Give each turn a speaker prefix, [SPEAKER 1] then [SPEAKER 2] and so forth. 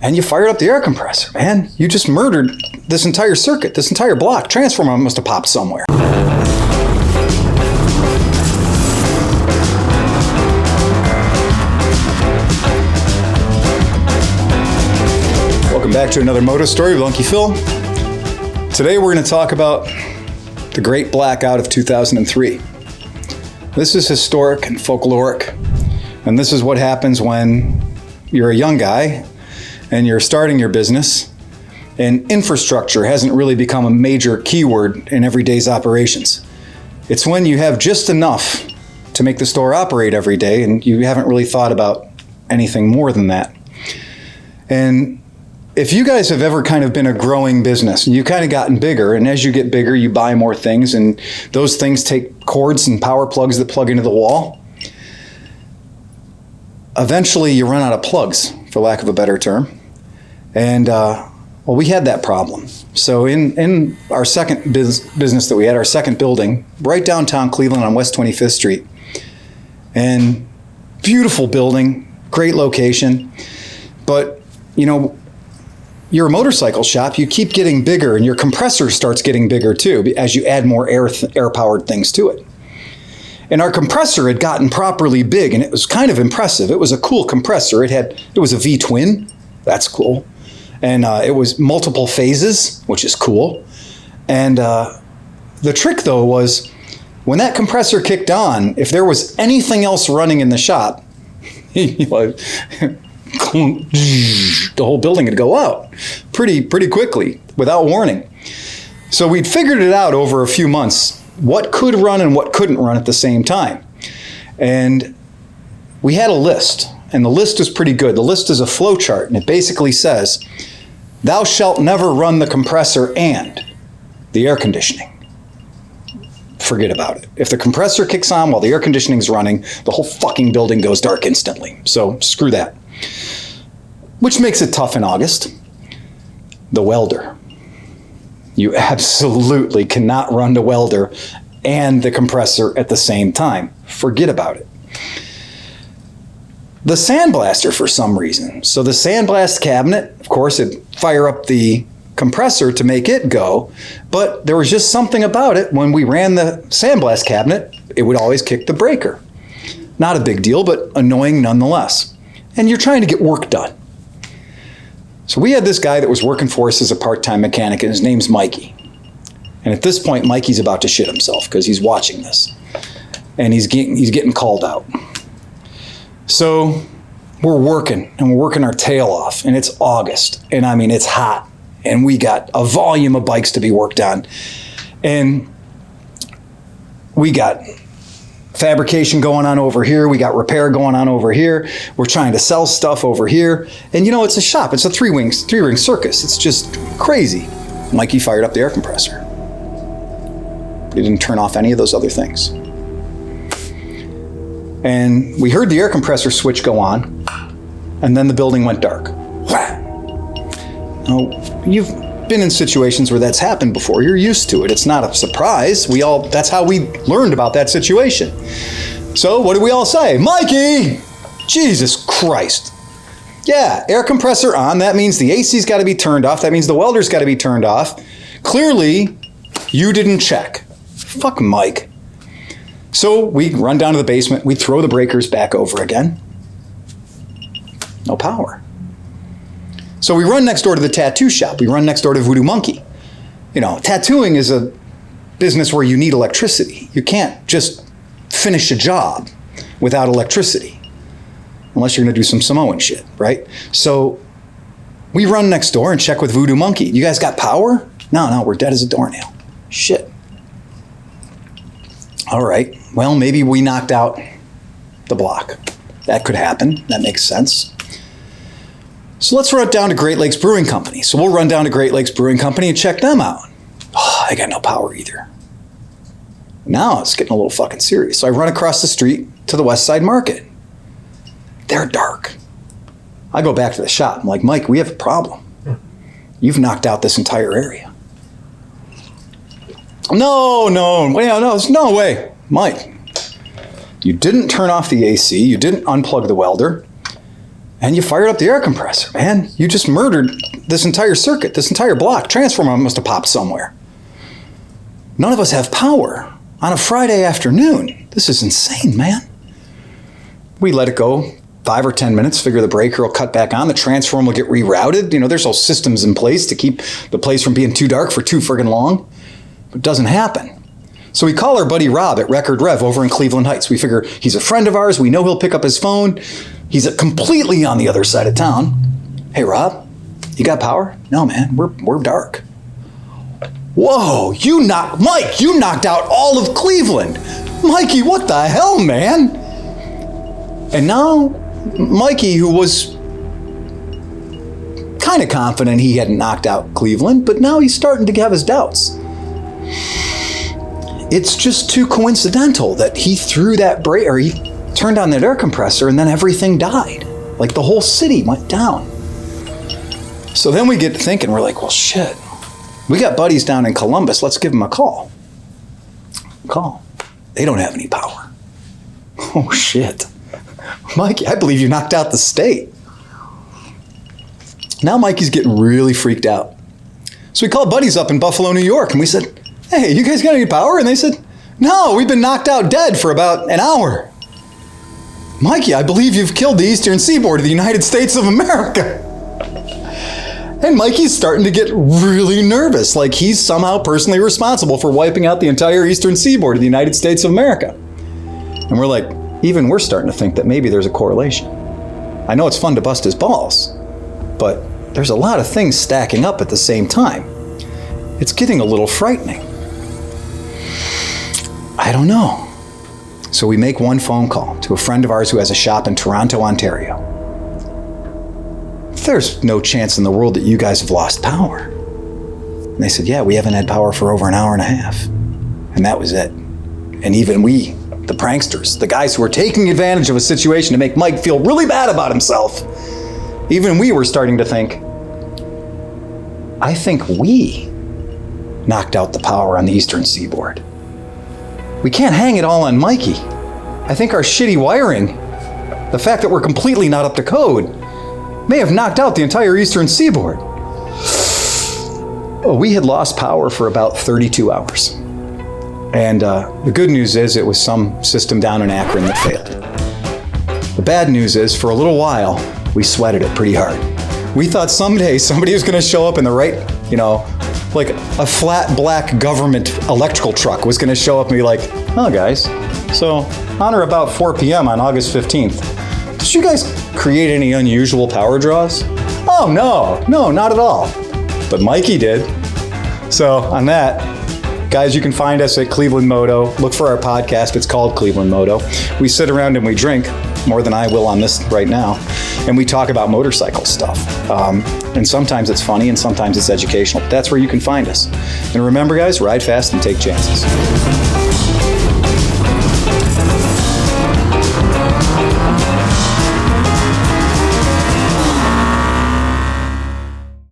[SPEAKER 1] and you fired up the air compressor, man. You just murdered this entire circuit, this entire block. Transformer must have popped somewhere. Welcome back to another Moto Story with Unkie Phil. Today we're going to talk about the Great Blackout of 2003. This is historic and folkloric, and this is what happens when you're a young guy and you're starting your business and infrastructure hasn't really become a major keyword in everyday's operations. It's when you have just enough to make the store operate every day and you haven't really thought about anything more than that. And if you guys have ever kind of been a growing business and you've kind of gotten bigger, and as you get bigger, you buy more things, and those things take cords and power plugs that plug into the wall, eventually you run out of plugs, for lack of a better term. And well, we had that problem. So in our second business that we had, our second building, right downtown Cleveland on West 25th Street, and beautiful building, great location, but you know, you're a motorcycle shop, you keep getting bigger and your compressor starts getting bigger too as you add more air-powered things to it. And our compressor had gotten properly big and it was kind of impressive. It was a cool compressor. It was a V-twin, that's cool. And it was multiple phases, which is cool. And the trick though was when that compressor kicked on, if there was anything else running in the shop, the whole building would go out pretty quickly without warning. So we'd figured it out over a few months, what could run and what couldn't run at the same time. And we had a list, and the list is pretty good. The list is a flow chart, and it basically says, thou shalt never run the compressor and the air conditioning. Forget about it. If the compressor kicks on while the air conditioning is running, the whole fucking building goes dark instantly. So screw that. Which makes it tough in August. The welder. You absolutely cannot run the welder and the compressor at the same time. Forget about it. The sandblaster for some reason. So the sandblast cabinet, of course, it'd fire up the compressor to make it go, but there was just something about it. When we ran the sandblast cabinet, it would always kick the breaker. Not a big deal, but annoying nonetheless. And you're trying to get work done. So we had this guy that was working for us as a part-time mechanic, and his name's Mikey. And at this point, Mikey's about to shit himself because he's watching this. And he's getting called out. So we're working our tail off, and it's August. And I mean, it's hot. And we got a volume of bikes to be worked on. And we got fabrication going on over here. We got repair going on over here. We're trying to sell stuff over here. And you know, it's a shop. It's a three-ring circus. It's just crazy. Mikey fired up the air compressor. But he didn't turn off any of those other things. And we heard the air compressor switch go on, and then the building went dark. Now, you've been in situations where that's happened before. You're used to it. It's not a surprise. That's how we learned about that situation. So what did we all say? Mikey! Jesus Christ. Yeah, air compressor on. That means the AC's got to be turned off. That means the welder's got to be turned off. Clearly, you didn't check. Fuck Mike. So we run down to the basement. We throw the breakers back over again. No power. So we run next door to the tattoo shop. We run next door to Voodoo Monkey. You know, tattooing is a business where you need electricity. You can't just finish a job without electricity, unless you're going to do some Samoan shit, right? So we run next door and check with Voodoo Monkey. You guys got power? No, we're dead as a doornail. Shit. All right. Well, maybe we knocked out the block. That could happen. That makes sense. So let's run down to Great Lakes Brewing Company. So we'll run down to Great Lakes Brewing Company and check them out. Oh, I got no power either. Now it's getting a little fucking serious. So I run across the street to the West Side Market. They're dark. I go back to the shop. I'm like, Mike, we have a problem. You've knocked out this entire area. No, there's no way. Mike, you didn't turn off the AC. You didn't unplug the welder. and you fired up the air compressor, man. You just murdered this entire circuit, this entire block. Transformer must have popped somewhere. None of us have power on a Friday afternoon. This is insane, man. We let it go 5 or 10 minutes, figure the breaker will cut back on, the transformer will get rerouted. You know, there's all systems in place to keep the place from being too dark for too friggin' long. But it doesn't happen. So we call our buddy Rob at Record Rev over in Cleveland Heights. We figure he's a friend of ours. We know he'll pick up his phone. He's completely on the other side of town. Hey, Rob, you got power? No, man, we're dark. Whoa, Mike, you knocked out all of Cleveland. Mikey, what the hell, man? And now, Mikey, who was kind of confident he hadn't knocked out Cleveland, but now he's starting to have his doubts. It's just too coincidental that he threw that brake, or he turned on that air compressor, and then everything died. Like the whole city went down. So then we get to thinking, we're like, well, shit. We got buddies down in Columbus. Let's give them a call. They don't have any power. Oh, shit. Mikey, I believe you knocked out the state. Now Mikey's getting really freaked out. So we called buddies up in Buffalo, New York, and we said, hey, you guys got any power? And they said, no, we've been knocked out dead for about an hour. Mikey, I believe you've killed the eastern seaboard of the United States of America. And Mikey's starting to get really nervous, like he's somehow personally responsible for wiping out the entire eastern seaboard of the United States of America. And we're like, even we're starting to think that maybe there's a correlation. I know it's fun to bust his balls, but there's a lot of things stacking up at the same time. It's getting a little frightening. I don't know. So we make one phone call to a friend of ours who has a shop in Toronto, Ontario. There's no chance in the world that you guys have lost power. And they said, yeah, we haven't had power for over an hour and a half. And that was it. And even we, the pranksters, the guys who were taking advantage of a situation to make Mike feel really bad about himself, even we were starting to think, I think we knocked out the power on the eastern seaboard. We can't hang it all on Mikey. I think our shitty wiring, the fact that we're completely not up to code, may have knocked out the entire eastern seaboard. Oh, we had lost power for about 32 hours. And the good news is it was some system down in Akron that failed. The bad news is for a little while, we sweated it pretty hard. We thought someday somebody was gonna show up in the right, like a flat black government electrical truck was gonna show up and be like, oh guys, so on or about 4 p.m. on August 15th, did you guys create any unusual power draws? Oh, no, not at all. But Mikey did. So on that, guys, you can find us at Cleveland Moto. Look for our podcast. It's called Cleveland Moto. We sit around and we drink, more than I will on this right now, and we talk about motorcycle stuff. And sometimes it's funny and sometimes it's educational. That's where you can find us. And remember, guys, ride fast and take chances.